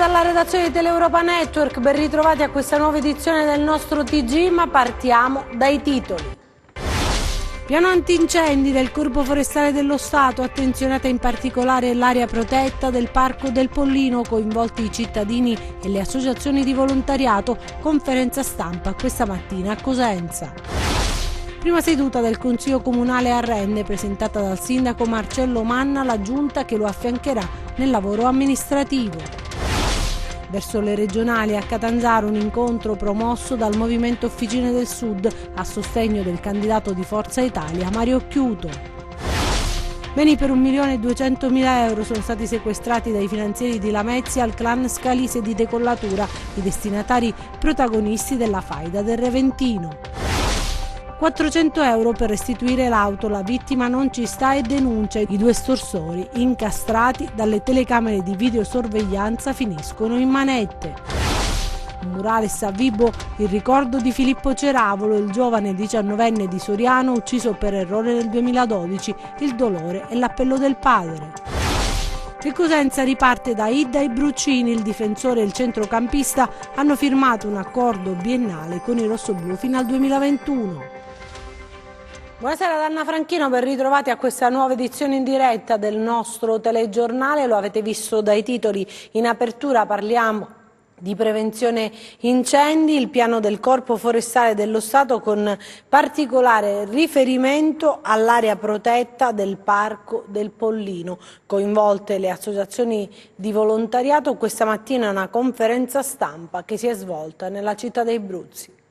dalla redazione di Teleuropa Network, ben ritrovati a questa nuova edizione del nostro TG, ma partiamo dai titoli. Piano antincendi del Corpo Forestale dello Stato, attenzionata in particolare l'area protetta del Parco del Pollino, coinvolti i cittadini e le associazioni di volontariato, conferenza stampa questa mattina a Cosenza. Prima seduta del Consiglio Comunale a Rende, presentata dal sindaco Marcello Manna, la giunta che lo affiancherà nel lavoro amministrativo. Verso le regionali a Catanzaro un incontro promosso dal Movimento Officine del Sud a sostegno del candidato di Forza Italia Mario Chiuto. Beni per 1.200.000 euro sono stati sequestrati dai finanzieri di Lamezia al clan Scalise di Decollatura, i destinatari protagonisti della faida del Reventino. 400 euro per restituire l'auto, la vittima non ci sta e denuncia. I due estorsori, incastrati dalle telecamere di videosorveglianza, finiscono in manette. Un murales a Vibo, il ricordo di Filippo Ceravolo, il giovane 19enne di Soriano ucciso per errore nel 2012, il dolore e l'appello del padre. Il Cosenza riparte da Idda e Bruccini, il difensore e il centrocampista hanno firmato un accordo biennale con i rossoblù fino al 2021. Buonasera da Anna Franchino, ben ritrovati a questa nuova edizione in diretta del nostro telegiornale. Lo avete visto dai titoli, in apertura parliamo di prevenzione incendi, il piano del Corpo Forestale dello Stato con particolare riferimento all'area protetta del Parco del Pollino, coinvolte le associazioni di volontariato. Questa mattina una conferenza stampa che si è svolta nella città dei Bruzzi.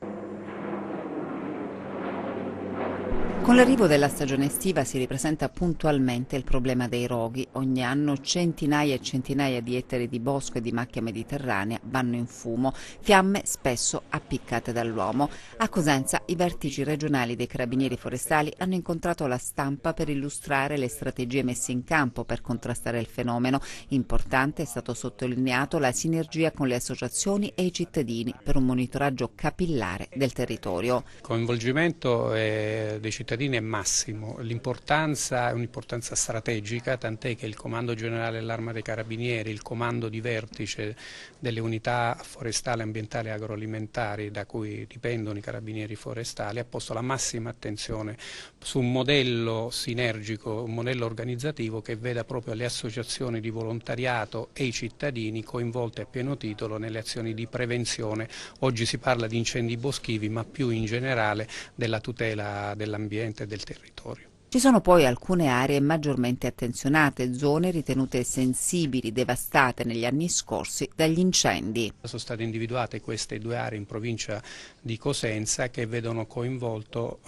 Con l'arrivo della stagione estiva si ripresenta puntualmente il problema dei roghi. Ogni anno centinaia e centinaia di ettari di bosco e di macchia mediterranea vanno in fumo, fiamme spesso appiccate dall'uomo. A Cosenza i vertici regionali dei Carabinieri Forestali hanno incontrato la stampa per illustrare le strategie messe in campo per contrastare il fenomeno. Importante è stato sottolineato la sinergia con le associazioni e i cittadini per un monitoraggio capillare del territorio. Il coinvolgimento dei cittadini è massimo, l'importanza è un'importanza strategica, tant'è che il Comando Generale dell'Arma dei Carabinieri, il comando di vertice delle unità forestali, ambientali e agroalimentari da cui dipendono i Carabinieri Forestali ha posto la massima attenzione su un modello sinergico, un modello organizzativo che veda proprio le associazioni di volontariato e i cittadini coinvolti a pieno titolo nelle azioni di prevenzione. Oggi si parla di incendi boschivi, ma più in generale della tutela dell'ambiente e del territorio. Ci sono poi alcune aree maggiormente attenzionate, zone ritenute sensibili, devastate negli anni scorsi dagli incendi. Sono state individuate queste due aree in provincia di Cosenza che vedono coinvolto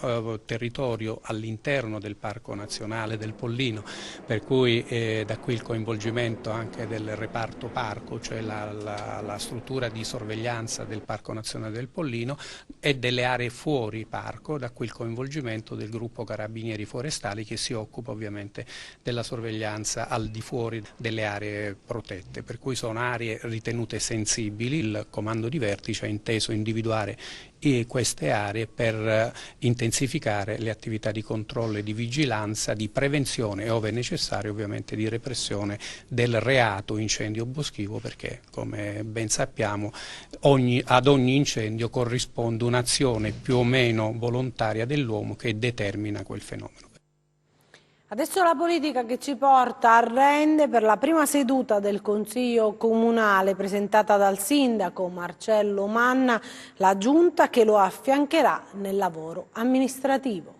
territorio all'interno del Parco Nazionale del Pollino, per cui da qui il coinvolgimento anche del reparto parco, cioè la struttura di sorveglianza del Parco Nazionale del Pollino, e delle aree fuori parco, da qui il coinvolgimento del gruppo Carabinieri Forestali che si occupa ovviamente della sorveglianza al di fuori delle aree protette, per cui sono aree ritenute sensibili. Il comando di vertice ha inteso individuare queste aree per intensificare le attività di controllo e di vigilanza, di prevenzione e, ove necessario, ovviamente di repressione del reato incendio boschivo, perché come ben sappiamo ad ogni incendio corrisponde un'azione più o meno volontaria dell'uomo che determina quel fenomeno. Adesso la politica che ci porta a Rende per la prima seduta del Consiglio Comunale presentata dal sindaco Marcello Manna, la giunta che lo affiancherà nel lavoro amministrativo.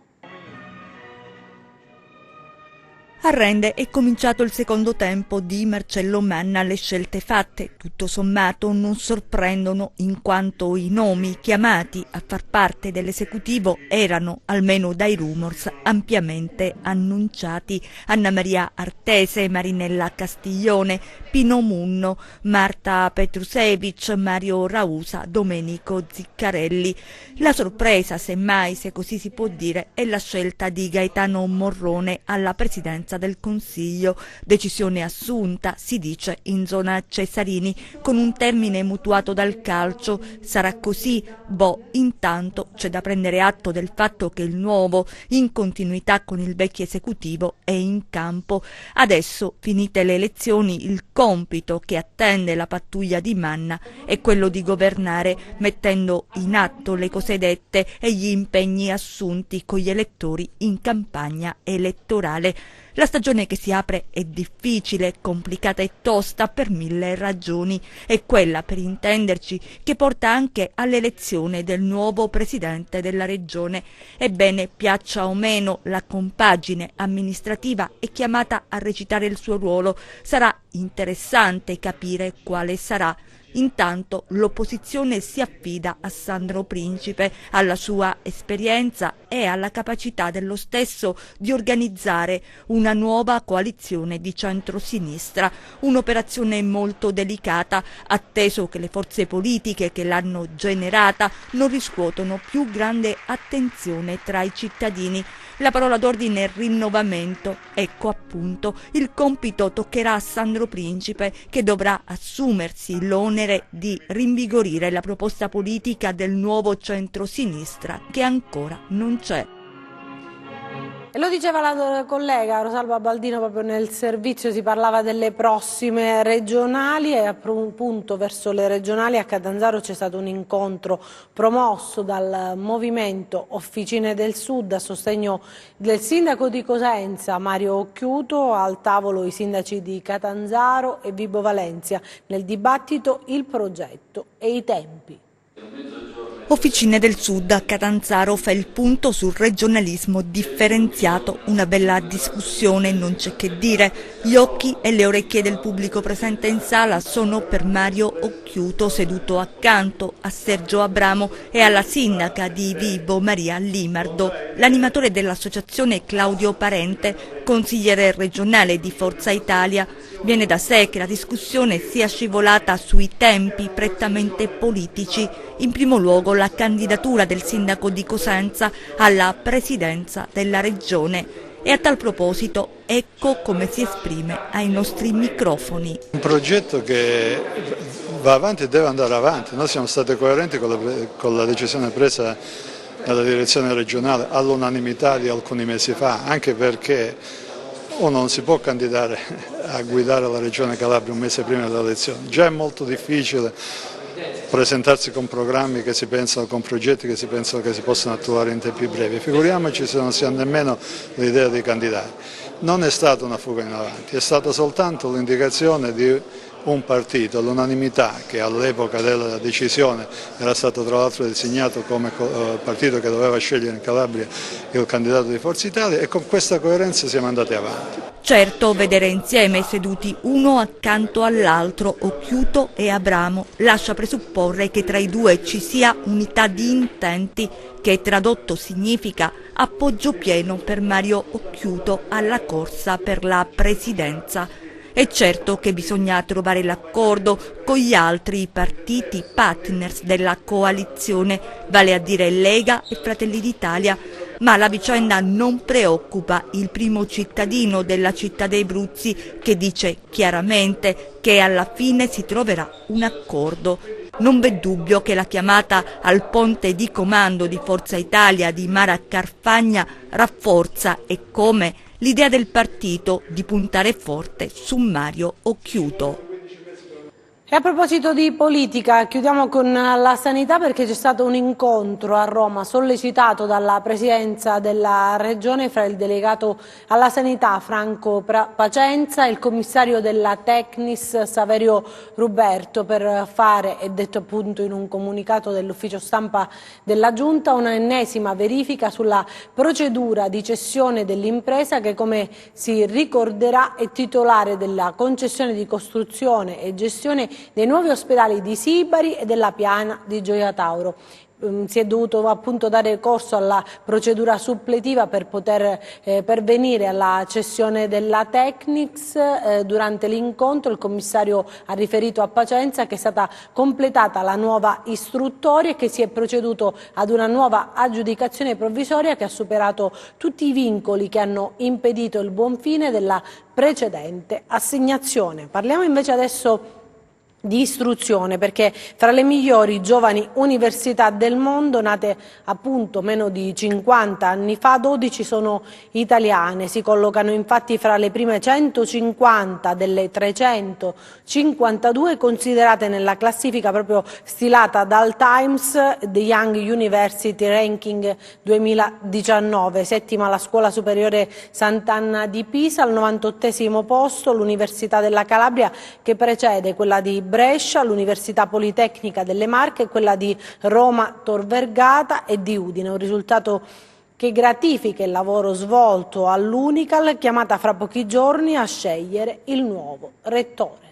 A Rende è cominciato il secondo tempo di Marcello Manna. Le scelte fatte, tutto sommato, non sorprendono in quanto i nomi chiamati a far parte dell'esecutivo erano, almeno dai rumors, ampiamente annunciati. Anna Maria Artese, Marinella Castiglione, Pino Munno, Marta Petrusevic, Mario Rausa, Domenico Ziccarelli. La sorpresa, semmai, se così si può dire, è la scelta di Gaetano Morrone alla presidenza del Consiglio, decisione assunta, si dice, in zona Cesarini, con un termine mutuato dal calcio. Sarà così? Boh, intanto c'è da prendere atto del fatto che il nuovo, in continuità con il vecchio esecutivo, è in campo. Adesso, finite le elezioni, il compito che attende la pattuglia di Manna è quello di governare, mettendo in atto le cose dette e gli impegni assunti con gli elettori in campagna elettorale. La stagione che si apre è difficile, complicata e tosta per 1000 ragioni. È quella, per intenderci, che porta anche all'elezione del nuovo presidente della regione. Ebbene, piaccia o meno, la compagine amministrativa è chiamata a recitare il suo ruolo. Sarà interessante capire quale sarà. Intanto l'opposizione si affida a Sandro Principe, alla sua esperienza e alla capacità dello stesso di organizzare una nuova coalizione di centrosinistra, un'operazione molto delicata, atteso che le forze politiche che l'hanno generata non riscuotono più grande attenzione tra i cittadini. La parola d'ordine è rinnovamento. Ecco appunto, il compito toccherà a Sandro Principe, che dovrà assumersi l'onere di rinvigorire la proposta politica del nuovo centrosinistra che ancora non c'è. E lo diceva la collega Rosalba Baldino proprio nel servizio, si parlava delle prossime regionali e appunto verso le regionali a Catanzaro c'è stato un incontro promosso dal movimento Officine del Sud a sostegno del sindaco di Cosenza Mario Occhiuto, al tavolo i sindaci di Catanzaro e Vibo Valentia, nel dibattito il progetto e i tempi. Officine del Sud a Catanzaro fa il punto sul regionalismo differenziato, una bella discussione, non c'è che dire. Gli occhi e le orecchie del pubblico presente in sala sono per Mario Occhiuto, seduto accanto a Sergio Abramo e alla sindaca di Vibo Maria Limardo. L'animatore dell'associazione Claudio Parente, consigliere regionale di Forza Italia. Viene da sé che la discussione sia scivolata sui tempi prettamente politici, in primo luogo la candidatura del sindaco di Cosenza alla presidenza della regione. E a tal proposito ecco come si esprime ai nostri microfoni. Un progetto che va avanti e deve andare avanti. Noi siamo stati coerenti con la decisione presa dalla direzione regionale all'unanimità di alcuni mesi fa, anche perché uno non si può candidare a guidare la regione Calabria un mese prima delle elezioni. Già è molto difficile presentarsi con programmi che si pensano, con progetti che si pensano che si possano attuare in tempi brevi. Figuriamoci se non si ha nemmeno l'idea di candidare. Non è stata una fuga in avanti, è stata soltanto l'indicazione di un partito, all'unanimità, che all'epoca della decisione era stato tra l'altro designato come partito che doveva scegliere in Calabria il candidato di Forza Italia, e con questa coerenza siamo andati avanti. Certo, vedere insieme, seduti uno accanto all'altro, Occhiuto e Abramo, lascia presupporre che tra i due ci sia unità di intenti, che tradotto significa appoggio pieno per Mario Occhiuto alla corsa per la presidenza. È certo che bisogna trovare l'accordo con gli altri partiti partners della coalizione, vale a dire Lega e Fratelli d'Italia, ma la vicenda non preoccupa il primo cittadino della città dei Bruzzi, che dice chiaramente che alla fine si troverà un accordo. Non v'è dubbio che la chiamata al ponte di comando di Forza Italia di Mara Carfagna rafforza, e come, l'idea del partito di puntare forte su Mario Occhiuto. E a proposito di politica, chiudiamo con la sanità, perché c'è stato un incontro a Roma sollecitato dalla Presidenza della Regione fra il delegato alla sanità Franco Pacenza e il commissario della Tecnis Saverio Ruberto, per fare, è detto appunto in un comunicato dell'ufficio stampa della Giunta, una ennesima verifica sulla procedura di cessione dell'impresa che, come si ricorderà, è titolare della concessione di costruzione e gestione dei nuovi ospedali di Sibari e della Piana di Gioia Tauro. Si è dovuto appunto dare corso alla procedura suppletiva per poter pervenire alla cessione della Tecnix. Durante l'incontro il commissario ha riferito a Pacenza che è stata completata la nuova istruttoria e che si è proceduto ad una nuova aggiudicazione provvisoria che ha superato tutti i vincoli che hanno impedito il buon fine della precedente assegnazione. Parliamo invece adesso di istruzione, perché fra le migliori giovani università del mondo, nate appunto meno di 50 anni fa, 12 sono italiane. Si collocano infatti fra le prime 150 delle 352 considerate nella classifica proprio stilata dal Times The Young University Ranking 2019. Settima la Scuola Superiore Sant'Anna di Pisa, al 98esimo posto l'Università della Calabria, che precede quella di Brescia, l'Università Politecnica delle Marche e quella di Roma Tor Vergata e di Udine. Un risultato che gratifica il lavoro svolto all'Unical, chiamata fra pochi giorni a scegliere il nuovo rettore.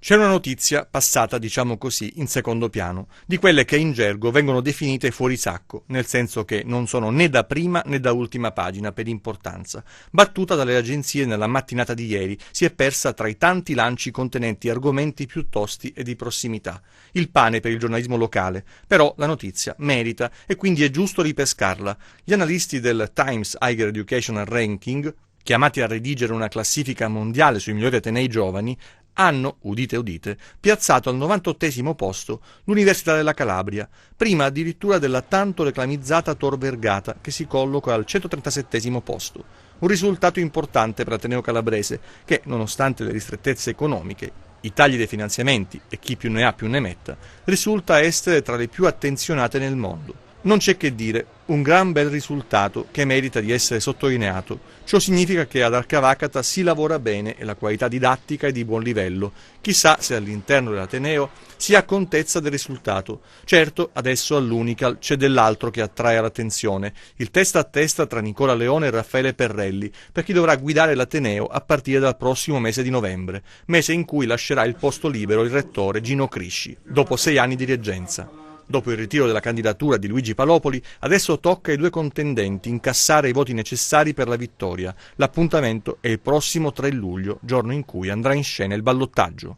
C'è una notizia passata, diciamo così, in secondo piano, di quelle che in gergo vengono definite fuori sacco, nel senso che non sono né da prima né da ultima pagina per importanza. Battuta dalle agenzie nella mattinata di ieri, si è persa tra i tanti lanci contenenti argomenti più tosti e di prossimità. Il pane per il giornalismo locale, però la notizia merita e quindi è giusto ripescarla. Gli analisti del Times Higher Educational Ranking, chiamati a redigere una classifica mondiale sui migliori atenei giovani, hanno, udite udite, piazzato al 98esimo posto l'Università della Calabria, prima addirittura della tanto reclamizzata Tor Vergata, che si colloca al 137esimo posto. Un risultato importante per l'Ateneo calabrese che, nonostante le ristrettezze economiche, i tagli dei finanziamenti e chi più ne ha più ne metta, risulta essere tra le più attenzionate nel mondo. Non c'è che dire, un gran bel risultato che merita di essere sottolineato. Ciò significa che ad Arcavacata si lavora bene e la qualità didattica è di buon livello. Chissà se all'interno dell'Ateneo si ha contezza del risultato. Certo, adesso all'Unical c'è dell'altro che attrae l'attenzione, il testa a testa tra Nicola Leone e Raffaele Perrelli, per chi dovrà guidare l'Ateneo a partire dal prossimo mese di novembre, mese in cui lascerà il posto libero il rettore Gino Crisci, dopo 6 anni di reggenza. Dopo il ritiro della candidatura di Luigi Palopoli, adesso tocca ai due contendenti incassare i voti necessari per la vittoria. L'appuntamento è il prossimo 3 luglio, giorno in cui andrà in scena il ballottaggio.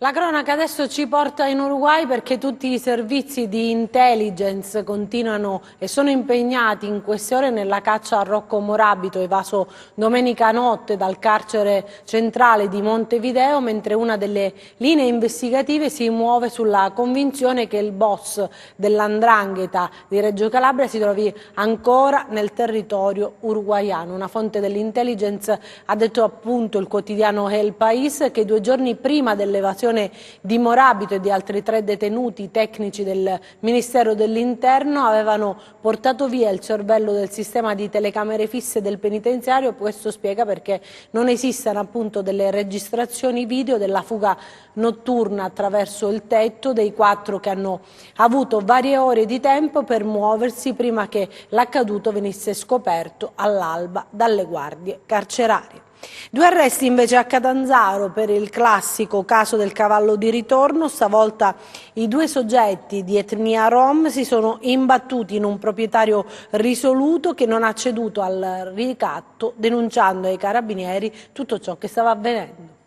La cronaca adesso ci porta in Uruguay perché tutti i servizi di intelligence continuano e sono impegnati in queste ore nella caccia a Rocco Morabito, evaso domenica notte dal carcere centrale di Montevideo, mentre una delle linee investigative si muove sulla convinzione che il boss dell''ndrangheta di Reggio Calabria si trovi ancora nel territorio uruguaiano. Una fonte dell'intelligence ha detto appunto il quotidiano El País che 2 giorni prima dell'evasione di Morabito e di altri 3 detenuti tecnici del Ministero dell'Interno avevano portato via il cervello del sistema di telecamere fisse del penitenziario. Questo spiega perché non esistano appunto delle registrazioni video della fuga notturna attraverso il tetto dei 4 che hanno avuto varie ore di tempo per muoversi prima che l'accaduto venisse scoperto all'alba dalle guardie carcerarie. 2 arresti invece a Catanzaro per il classico caso del cavallo di ritorno. Stavolta i 2 soggetti di etnia rom si sono imbattuti in un proprietario risoluto che non ha ceduto al ricatto, denunciando ai carabinieri tutto ciò che stava avvenendo.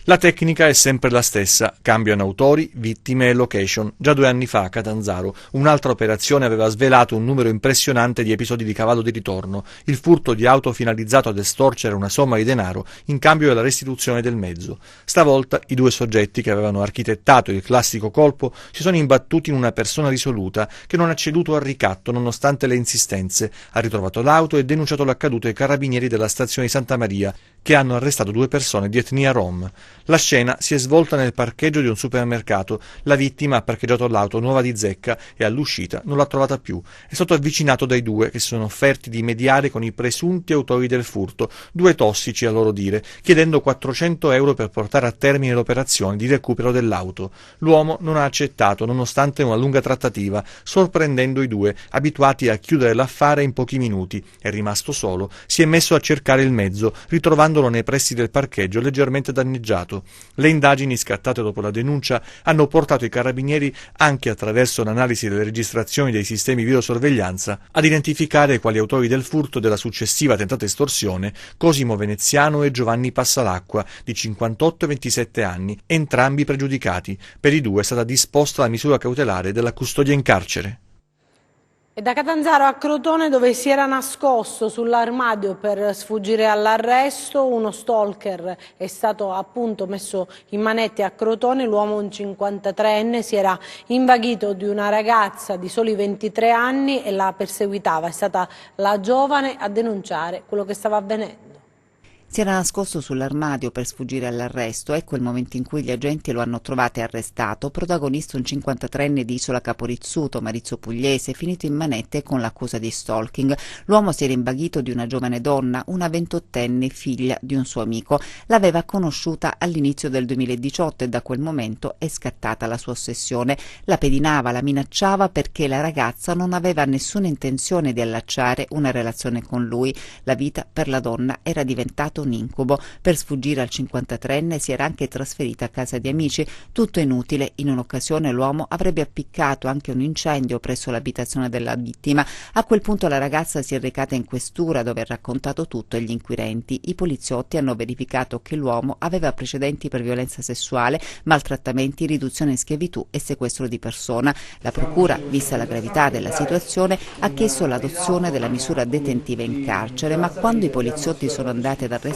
La tecnica è sempre la stessa, cambiano autori, vittime e location. Già 2 anni fa a Catanzaro un'altra operazione aveva svelato un numero impressionante di episodi di cavallo di ritorno, il furto di auto finalizzato ad estorcere una somma di denaro in cambio della restituzione del mezzo. Stavolta i 2 soggetti che avevano architettato il classico colpo si sono imbattuti in una persona risoluta che non ha ceduto al ricatto nonostante le insistenze, ha ritrovato l'auto e denunciato l'accaduto ai carabinieri della stazione di Santa Maria, che hanno arrestato 2 persone di etnia rom. La scena si è svolta nel parcheggio di un supermercato. La vittima ha parcheggiato l'auto nuova di zecca e all'uscita non l'ha trovata più. È stato avvicinato dai 2 che si sono offerti di mediare con i presunti autori del furto, 2 tossici a loro dire, chiedendo 400 euro per portare a termine l'operazione di recupero dell'auto. L'uomo non ha accettato nonostante una lunga trattativa, sorprendendo i 2, abituati a chiudere l'affare in pochi minuti. È rimasto solo, si è messo a cercare il mezzo, ritrovandolo nei pressi del parcheggio leggermente danneggiato. Le indagini scattate dopo la denuncia hanno portato i carabinieri, anche attraverso l'analisi delle registrazioni dei sistemi videosorveglianza, ad identificare quali autori del furto della successiva tentata estorsione Cosimo Veneziano e Giovanni Passalacqua, di 58 e 27 anni, entrambi pregiudicati. Per i 2 è stata disposta la misura cautelare della custodia in carcere. E da Catanzaro a Crotone, dove si era nascosto sull'armadio per sfuggire all'arresto, uno stalker è stato appunto messo in manette a Crotone. L'uomo, un 53enne, si era invaghito di una ragazza di soli 23 anni e la perseguitava. È stata la giovane a denunciare quello che stava avvenendo. Si era nascosto sull'armadio per sfuggire all'arresto. Ecco il momento in cui gli agenti lo hanno trovato e arrestato. Protagonista un 53enne di Isola Caporizzuto, Marizzo Pugliese, finito in manette con l'accusa di stalking. L'uomo si era invaghito di una giovane donna, una 28enne, figlia di un suo amico. L'aveva conosciuta all'inizio del 2018 e da quel momento è scattata la sua ossessione. La pedinava, la minacciava perché la ragazza non aveva nessuna intenzione di allacciare una relazione con lui. La vita per la donna era diventata un incubo. Per sfuggire al 53enne si era anche trasferita a casa di amici. Tutto inutile. In un'occasione l'uomo avrebbe appiccato anche un incendio presso l'abitazione della vittima. A quel punto la ragazza si è recata in questura, dove ha raccontato tutto agli inquirenti. I poliziotti hanno verificato che l'uomo aveva precedenti per violenza sessuale, maltrattamenti, riduzione in schiavitù e sequestro di persona. La procura, vista la gravità della situazione, ha chiesto l'adozione della misura detentiva in carcere, ma quando i poliziotti sono andati ad arrestarlo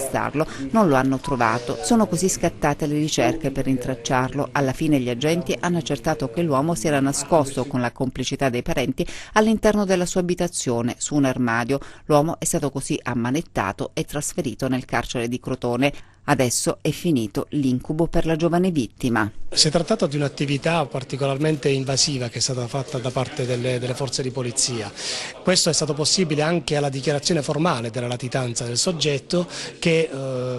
non lo hanno trovato. Sono così scattate le ricerche per rintracciarlo. Alla fine gli agenti hanno accertato che l'uomo si era nascosto con la complicità dei parenti all'interno della sua abitazione, su un armadio. L'uomo è stato così ammanettato e trasferito nel carcere di Crotone. Adesso è finito l'incubo per la giovane vittima. Si è trattato di un'attività particolarmente invasiva che è stata fatta da parte delle forze di polizia. Questo è stato possibile anche alla dichiarazione formale della latitanza del soggetto che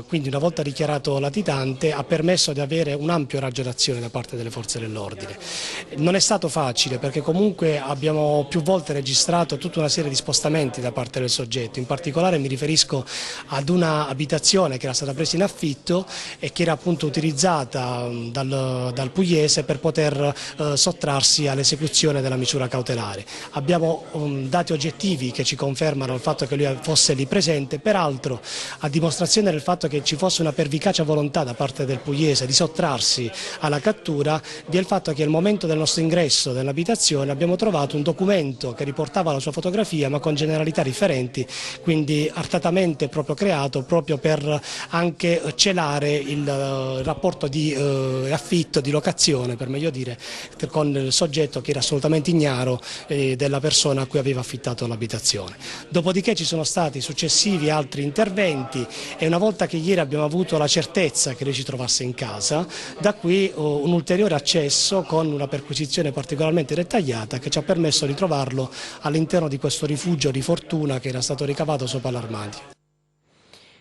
quindi, una volta dichiarato latitante, ha permesso di avere un ampio raggio d'azione da parte delle forze dell'ordine. Non è stato facile perché comunque abbiamo più volte registrato tutta una serie di spostamenti da parte del soggetto. In particolare mi riferisco ad una abitazione che era stata presa in affitto e che era appunto utilizzata dal Pugliese per poter sottrarsi all'esecuzione della misura cautelare. Abbiamo dati oggettivi che ci confermano il fatto che lui fosse lì presente, peraltro a dimostrazione del fatto che ci fosse una pervicace volontà da parte del Pugliese di sottrarsi alla cattura, del fatto che al momento del nostro ingresso nell'abitazione abbiamo trovato un documento che riportava la sua fotografia ma con generalità differenti, quindi artatamente proprio creato proprio per anche celare il rapporto di affitto, di locazione per meglio dire, con il soggetto che era assolutamente ignaro della persona a cui aveva affittato l'abitazione. Dopodiché ci sono stati successivi altri interventi e una volta che ieri abbiamo avuto la certezza che lui si trovasse in casa, da qui un ulteriore accesso con una perquisizione particolarmente dettagliata che ci ha permesso di trovarlo all'interno di questo rifugio di fortuna che era stato ricavato sopra l'armadio.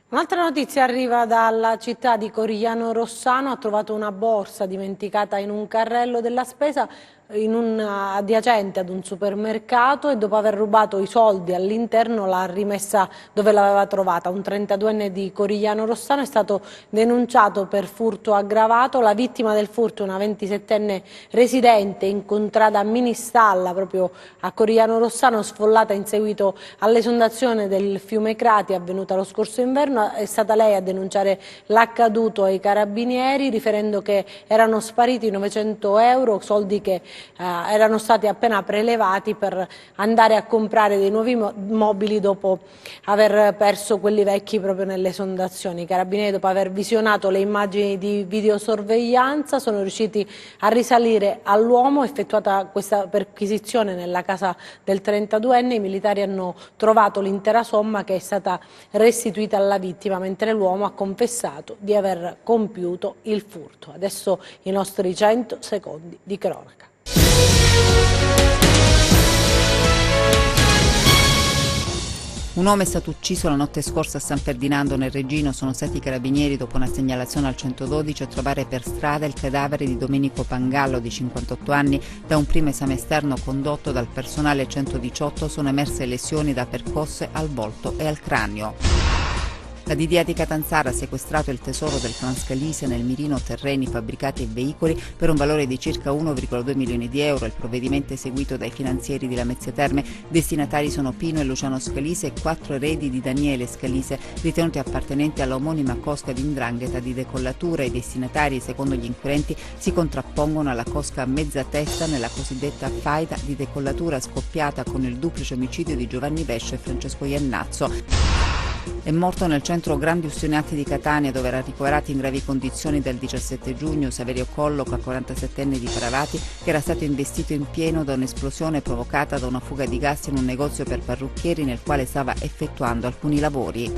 Un'altra notizia arriva dalla città di Corigliano Rossano. Ha trovato una borsa dimenticata in un carrello della spesa adiacente ad un supermercato e dopo aver rubato i soldi all'interno l'ha rimessa dove l'aveva trovata. Un 32enne di Corigliano Rossano è stato denunciato per furto aggravato. La vittima del furto è una 27enne residente in contrada Ministalla, proprio a Corigliano Rossano, sfollata in seguito all'esondazione del fiume Crati avvenuta lo scorso inverno. È stata lei a denunciare l'accaduto ai carabinieri, riferendo che erano spariti 900 euro, soldi che erano stati appena prelevati per andare a comprare dei nuovi mobili dopo aver perso quelli vecchi proprio nelle esondazioni. I carabinieri, dopo aver visionato le immagini di videosorveglianza, sono riusciti a risalire all'uomo. Effettuata questa perquisizione nella casa del 32enne, i militari hanno trovato l'intera somma che è stata restituita alla vittima, mentre l'uomo ha confessato di aver compiuto il furto. Adesso i nostri 100 secondi di cronaca. Un uomo è stato ucciso la notte scorsa a San Ferdinando nel Reggino. Sono stati i carabinieri, dopo una segnalazione al 112, a trovare per strada il cadavere di Domenico Pangallo, di 58 anni. Da un primo esame esterno condotto dal personale 118 sono emerse lesioni da percosse al volto e al cranio. La DDA di Catanzaro ha sequestrato il tesoro del Transcalise nel mirino terreni, fabbricati e veicoli per un valore di circa 1,2 milioni di euro. Il provvedimento è seguito dai finanzieri di Lamezia Terme. Destinatari sono Pino e Luciano Scalise e 4 eredi di Daniele Scalise, ritenuti appartenenti alla omonima cosca di 'ndrangheta di Decollatura. I destinatari, secondo gli inquirenti, si contrappongono alla cosca a mezza testa nella cosiddetta faida di Decollatura scoppiata con il duplice omicidio di Giovanni Vesce e Francesco Iannazzo. È morto nel centro Grandi Ustionati di Catania, dove era ricoverato in gravi condizioni dal 17 giugno Saverio Colloca, 47enne di Paravati, che era stato investito in pieno da un'esplosione provocata da una fuga di gas in un negozio per parrucchieri nel quale stava effettuando alcuni lavori.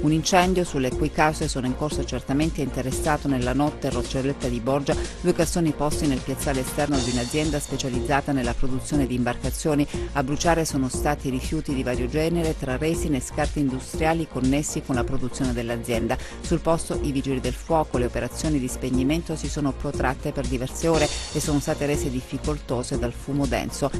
Un incendio sulle cui cause sono in corso accertamenti è interessato nella notte a Roccelletta di Borgia 2 cassoni posti nel piazzale esterno di un'azienda specializzata nella produzione di imbarcazioni. A bruciare sono stati rifiuti di vario genere, tra resine e scarti industriali connessi con la produzione dell'azienda. Sul posto i vigili del fuoco. Le operazioni di spegnimento si sono protratte per diverse ore e sono state rese difficoltose dal fumo denso.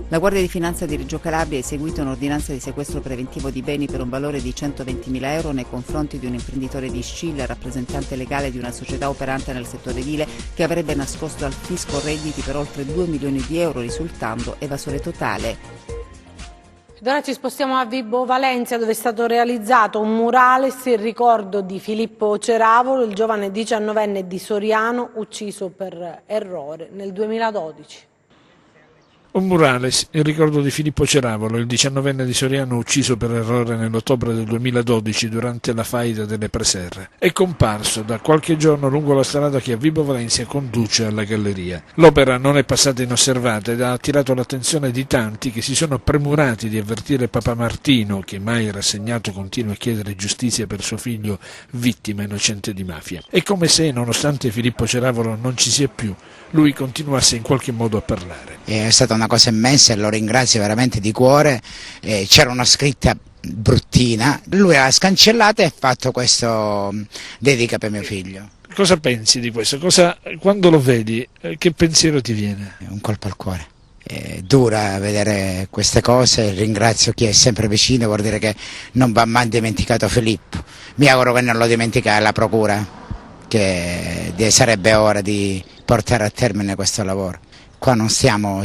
La Guardia di Finanza di Reggio Calabria ha eseguito un'ordinanza di sequestro preventivo di beni per un valore di 120.000 euro nei confronti di un imprenditore di Scilla, rappresentante legale di una società operante nel settore edile, che avrebbe nascosto al fisco redditi per oltre 2 milioni di euro, risultando evasore totale. Ed ora ci spostiamo a Vibo Valentia, dove è stato realizzato un murales in ricordo di Filippo Ceravolo, il giovane 19enne di Soriano ucciso per errore nel 2012. Un murales in ricordo di Filippo Ceravolo, il 19enne di Soriano ucciso per errore nell'ottobre del 2012 durante la faida delle Preserre. È comparso da qualche giorno lungo la strada che a Vibo Valentia conduce alla galleria. L'opera non è passata inosservata ed ha attirato l'attenzione di tanti che si sono premurati di avvertire Papa Martino, che mai rassegnato continua a chiedere giustizia per suo figlio vittima innocente di mafia. È come se, nonostante Filippo Ceravolo non ci sia più, lui continuasse in qualche modo a parlare. È stata una cosa immensa e lo ringrazio veramente di cuore. C'era una scritta bruttina, lui l'ha scancellata e ha fatto questo dedica per mio figlio. Cosa pensi di questo? Quando lo vedi, che pensiero ti viene? Un colpo al cuore. È dura vedere queste cose, ringrazio chi è sempre vicino, vuol dire che non va mai dimenticato Filippo. Mi auguro che non lo dimentica la procura, che sarebbe ora di portare a termine questo lavoro. Qua non stiamo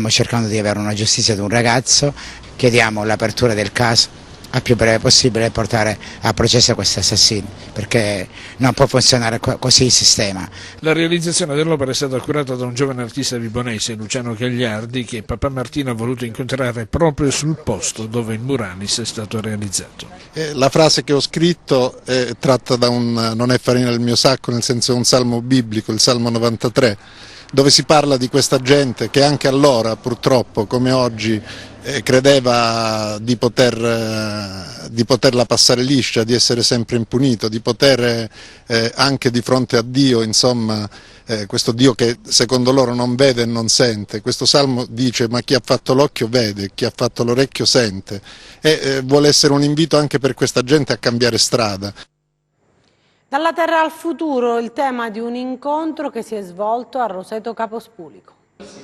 cercando di avere una giustizia di un ragazzo, chiediamo l'apertura del caso a più breve possibile e portare a processo questi assassini, perché non può funzionare così il sistema. La realizzazione dell'opera è stata curata da un giovane artista vibonese, Luciano Gagliardi, che Papa Martino ha voluto incontrare proprio sul posto dove il murales è stato realizzato. La frase che ho scritto è tratta da non è farina del mio sacco, nel senso è un salmo biblico, il Salmo 93, dove si parla di questa gente che anche allora, purtroppo, come oggi, credeva di poterla passare liscia, di essere sempre impunito, di poter anche di fronte a Dio, insomma, questo Dio che secondo loro non vede e non sente. Questo salmo dice: ma chi ha fatto l'occhio vede, chi ha fatto l'orecchio sente, e vuole essere un invito anche per questa gente a cambiare strada. Dalla terra al futuro, il tema di un incontro che si è svolto a Roseto Capospulico.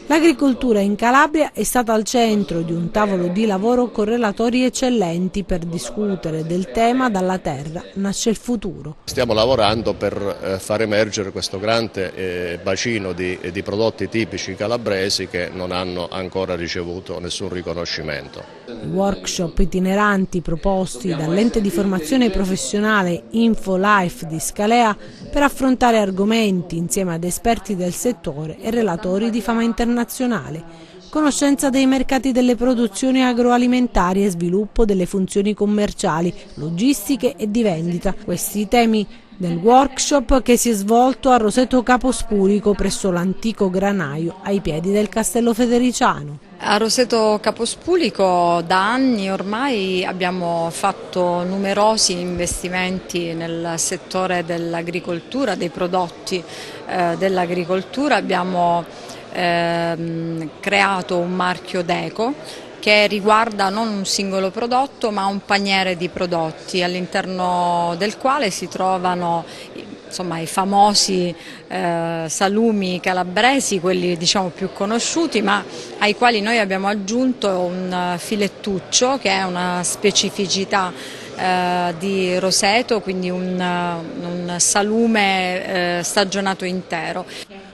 L'agricoltura in Calabria è stata al centro di un tavolo di lavoro con relatori eccellenti per discutere del tema Dalla terra nasce il futuro. Stiamo lavorando per far emergere questo grande bacino di prodotti tipici calabresi che non hanno ancora ricevuto nessun riconoscimento. I workshop itineranti proposti dall'ente di formazione professionale InfoLife di Scalea per affrontare argomenti insieme ad esperti del settore e relatori di fama internazionale, conoscenza dei mercati delle produzioni agroalimentari e sviluppo delle funzioni commerciali, logistiche e di vendita. Questi temi del workshop che si è svolto a Roseto Capospulico presso l'antico granaio ai piedi del Castello Federiciano. A Roseto Capospulico da anni ormai abbiamo fatto numerosi investimenti nel settore dell'agricoltura, dei prodotti dell'agricoltura. Abbiamo creato un marchio Deco che riguarda non un singolo prodotto ma un paniere di prodotti all'interno del quale si trovano insomma, i famosi salumi calabresi, quelli diciamo più conosciuti, ma ai quali noi abbiamo aggiunto un filettuccio che è una specificità di Roseto, quindi un salume stagionato intero.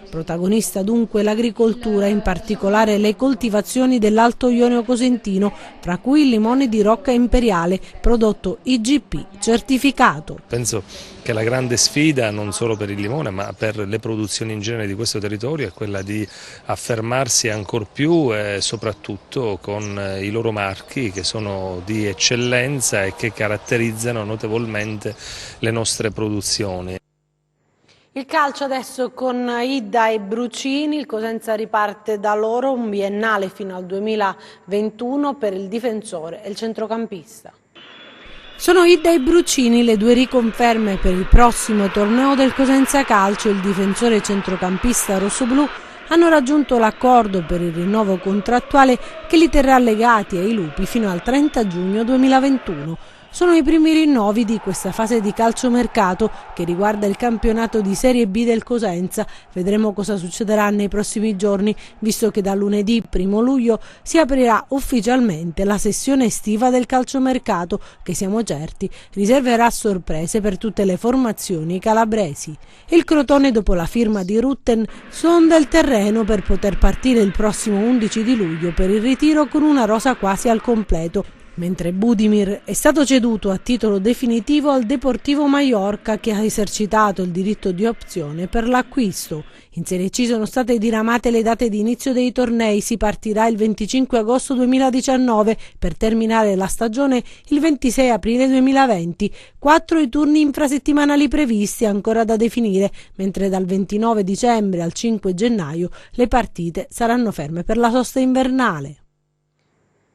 Protagonista dunque l'agricoltura, in particolare le coltivazioni dell'Alto Ionio Cosentino, tra cui il limone di Rocca Imperiale, prodotto IGP certificato. Penso che la grande sfida, non solo per il limone ma per le produzioni in genere di questo territorio, è quella di affermarsi ancor più e soprattutto con i loro marchi che sono di eccellenza e che caratterizzano notevolmente le nostre produzioni. Il calcio adesso con Idda e Brucini, il Cosenza riparte da loro, un biennale fino al 2021 per il difensore e il centrocampista. Sono Idda e Brucini le due riconferme per il prossimo torneo del Cosenza Calcio. Il difensore e centrocampista rossoblù hanno raggiunto l'accordo per il rinnovo contrattuale che li terrà legati ai lupi fino al 30 giugno 2021. Sono i primi rinnovi di questa fase di calciomercato che riguarda il campionato di Serie B del Cosenza. Vedremo cosa succederà nei prossimi giorni, visto che da lunedì 1 luglio si aprirà ufficialmente la sessione estiva del calciomercato che, siamo certi, riserverà sorprese per tutte le formazioni calabresi. Il Crotone, dopo la firma di Rutten, sonda il terreno per poter partire il prossimo 11 di luglio per il ritiro con una rosa quasi al completo, mentre Budimir è stato ceduto a titolo definitivo al Deportivo Mallorca, che ha esercitato il diritto di opzione per l'acquisto. In Serie C sono state diramate le date di inizio dei tornei. Si partirà il 25 agosto 2019 per terminare la stagione il 26 aprile 2020. 4 i turni infrasettimanali previsti, ancora da definire, mentre dal 29 dicembre al 5 gennaio le partite saranno ferme per la sosta invernale.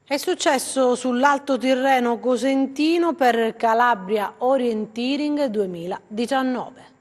È successo sull'Alto Tirreno Cosentino per Calabria Orienteering 2019.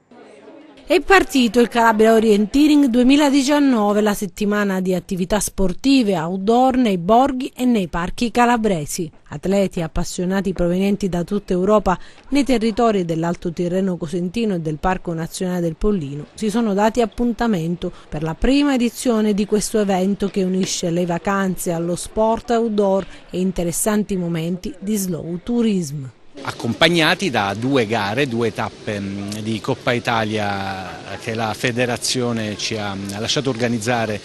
È partito il Calabria Orienteering 2019, la settimana di attività sportive outdoor nei borghi e nei parchi calabresi. Atleti appassionati provenienti da tutta Europa nei territori dell'Alto Tirreno Cosentino e del Parco Nazionale del Pollino si sono dati appuntamento per la prima edizione di questo evento che unisce le vacanze allo sport outdoor e interessanti momenti di slow tourism. Accompagnati da 2 gare, 2 tappe di Coppa Italia che la federazione ci ha lasciato organizzare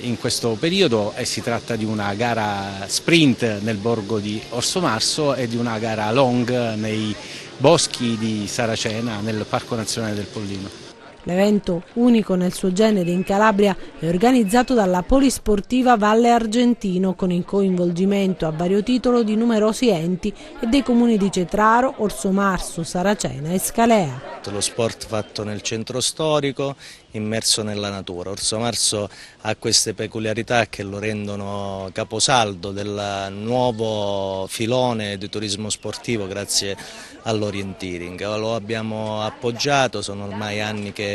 in questo periodo, e si tratta di una gara sprint nel borgo di Orsomarso e di una gara long nei boschi di Saracena nel Parco Nazionale del Pollino. L'evento, unico nel suo genere in Calabria, è organizzato dalla Polisportiva Valle Argentino con il coinvolgimento a vario titolo di numerosi enti e dei comuni di Cetraro, Orsomarso, Saracena e Scalea. Lo sport fatto nel centro storico, immerso nella natura. Orsomarso ha queste peculiarità che lo rendono caposaldo del nuovo filone di turismo sportivo grazie all'orienteering. Lo abbiamo appoggiato, sono ormai anni che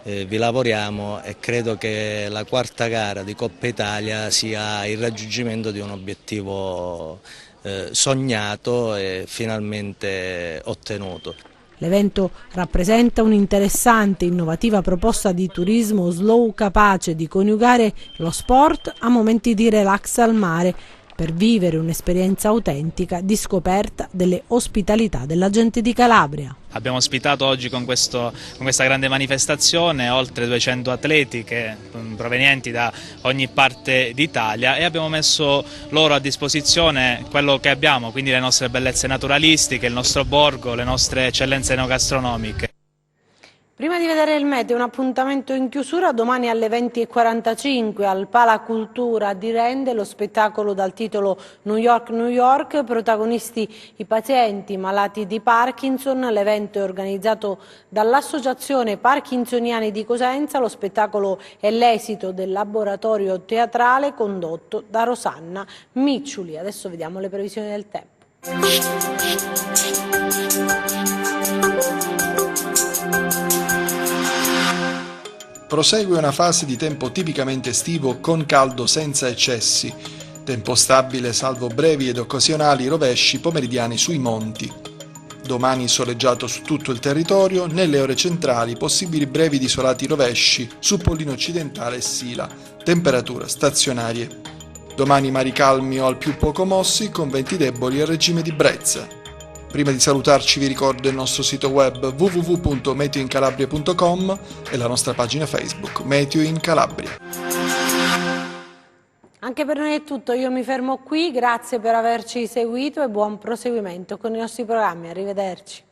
vi lavoriamo e credo che la 4ª gara di Coppa Italia sia il raggiungimento di un obiettivo sognato e finalmente ottenuto. L'evento rappresenta un'interessante e innovativa proposta di turismo slow capace di coniugare lo sport a momenti di relax al mare per vivere un'esperienza autentica di scoperta delle ospitalità della gente di Calabria. Abbiamo ospitato oggi con questa grande manifestazione oltre 200 atleti provenienti da ogni parte d'Italia, e abbiamo messo loro a disposizione quello che abbiamo, quindi le nostre bellezze naturalistiche, il nostro borgo, le nostre eccellenze enogastronomiche. Prima di vedere il meteo, un appuntamento in chiusura domani alle 20:45 al Pala Cultura di Rende, lo spettacolo dal titolo New York, New York, protagonisti i pazienti malati di Parkinson. L'evento è organizzato dall'Associazione Parkinsoniani di Cosenza, lo spettacolo è l'esito del laboratorio teatrale condotto da Rosanna Micciuli. Adesso vediamo le previsioni del tempo. Prosegue una fase di tempo tipicamente estivo con caldo senza eccessi, tempo stabile salvo brevi ed occasionali rovesci pomeridiani sui monti. Domani soleggiato su tutto il territorio, nelle ore centrali possibili brevi ed isolati rovesci su Pollino Occidentale e Sila, temperature stazionarie. Domani mari calmi o al più poco mossi con venti deboli e regime di brezze. Prima di salutarci vi ricordo il nostro sito web www.meteoincalabria.com e la nostra pagina Facebook Meteo in Calabria. Anche per noi è tutto, io mi fermo qui, grazie per averci seguito e buon proseguimento con i nostri programmi, arrivederci.